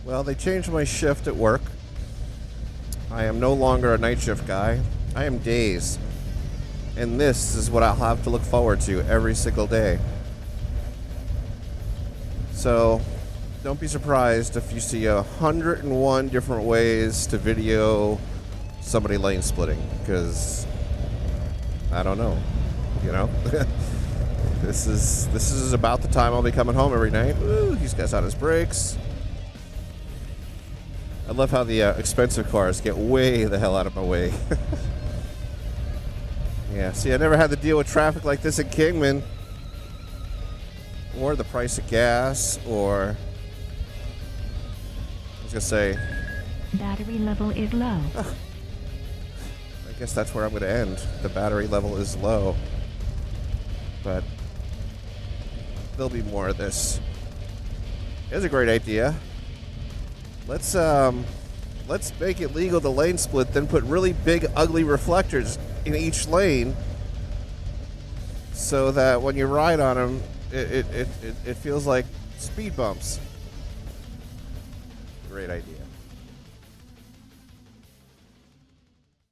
Well, they changed my shift at work. I am no longer a night shift guy. I am days. And this is what I'll have to look forward to every single day. So, don't be surprised if you see 101 different ways to video somebody lane splitting, because I don't know, you know. This is about the time I'll be coming home every night. Ooh, he's got on his brakes. I love how the expensive cars get way the hell out of my way. Yeah, see, I never had to deal with traffic like this in Kingman, or the price of gas, or I was gonna say battery level is low. I guess that's where I'm gonna end. The battery level is low, but there'll be more of this. Here's a great idea. Let's make it legal to lane split, then put really big, ugly reflectors in each lane, so that when you ride on them, it feels like speed bumps. Great idea.